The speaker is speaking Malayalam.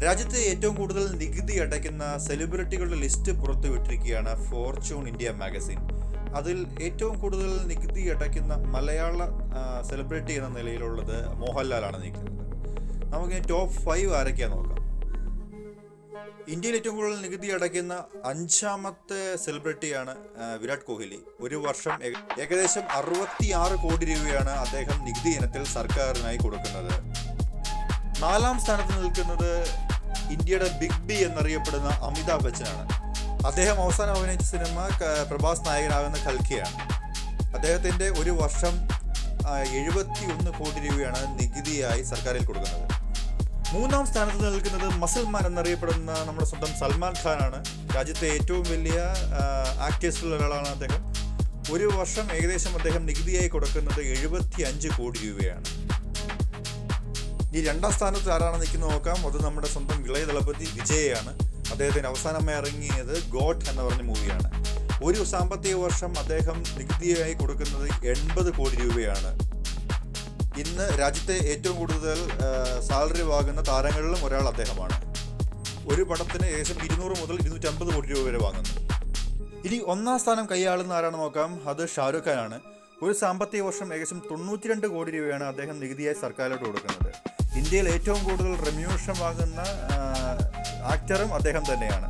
രാജ്യത്തെ ഏറ്റവും കൂടുതൽ നികുതി അടയ്ക്കുന്ന സെലിബ്രിറ്റികളുടെ ലിസ്റ്റ് പുറത്തുവിട്ടിരിക്കുകയാണ് ഫോർച്യൂൺ ഇന്ത്യ മാഗസിൻ. അതിൽ ഏറ്റവും കൂടുതൽ നികുതി അടയ്ക്കുന്ന മലയാള സെലിബ്രിറ്റി എന്ന നിലയിലുള്ളത് മോഹൻലാലാണ് നിൽക്കുന്നത്. നമുക്ക് ടോപ്പ് 5 ആരൊക്കെയാണെന്ന് നോക്കാം. ഇന്ത്യയിൽ ഏറ്റവും കൂടുതൽ നികുതി അടയ്ക്കുന്ന 5ാമത്തെ സെലിബ്രിറ്റിയാണ് വിരാട് കോഹ്ലി. ഒരു വർഷം ഏകദേശം 66 കോടി രൂപയാണ് അദ്ദേഹം നികുതി ഇനത്തിൽ സർക്കാരിനായി കൊടുക്കുന്നത്. 4ാം സ്ഥാനത്ത് നിൽക്കുന്നത് ഇന്ത്യയുടെ ബിഗ് ബി എന്നറിയപ്പെടുന്ന അമിതാഭ് ബച്ചനാണ്. അദ്ദേഹം അവസാനം അഭിനയിച്ച സിനിമ പ്രഭാസ് നായകനാകുന്ന കൽക്കിയാണ്. അദ്ദേഹത്തിൻ്റെ ഒരു വർഷം 71 കോടി രൂപയാണ് നികുതിയായി സർക്കാരിൽ കൊടുക്കുന്നത്. 3ാം സ്ഥാനത്ത് നിൽക്കുന്നത് മസിൽമാൻ എന്നറിയപ്പെടുന്ന നമ്മുടെ സ്വന്തം സൽമാൻ ഖാനാണ്. രാജ്യത്തെ ഏറ്റവും വലിയ ആക്ടേഴ്സിലുള്ള ഒരാളാണ് അദ്ദേഹം. ഒരു വർഷം ഏകദേശം അദ്ദേഹം നികുതിയായി കൊടുക്കുന്നത് 75 കോടി രൂപയാണ്. ഈ 2ാം സ്ഥാനത്ത് ആരാണ് നിൽക്കുന്നത് നോക്കാം. അത് നമ്മുടെ സ്വന്തം ഇളയ ദളപതി വിജയാണ്. അദ്ദേഹത്തിന് അവസാനമായി ഇറങ്ങിയത് ഗോഡ് എന്ന് പറഞ്ഞ മൂവിയാണ്. ഒരു സാമ്പത്തിക വർഷം അദ്ദേഹം നികുതിയായി കൊടുക്കുന്നത് 80 കോടി രൂപയാണ്. ഇന്ന് രാജ്യത്തെ ഏറ്റവും കൂടുതൽ സാലറി വാങ്ങുന്ന താരങ്ങളിലും ഒരാൾ അദ്ദേഹമാണ്. ഒരു പടത്തിന് ഏകദേശം 200 മുതൽ 250 കോടി രൂപ വരെ വാങ്ങുന്നു. ഇനി 1ാം സ്ഥാനം കൈയാളുന്ന ആരാണ് നോക്കാം. അത് ഷാരൂഖ് ഖാനാണ്. ഒരു സാമ്പത്തിക വർഷം ഏകദേശം 92 കോടി രൂപയാണ് അദ്ദേഹം നികുതിയായി സർക്കാരിലോട്ട് കൊടുക്കുന്നത്. ഇന്ത്യയിൽ ഏറ്റവും കൂടുതൽ റെമ്യൂണറേഷൻ വാങ്ങുന്ന ആക്ടറും അദ്ദേഹം തന്നെയാണ്.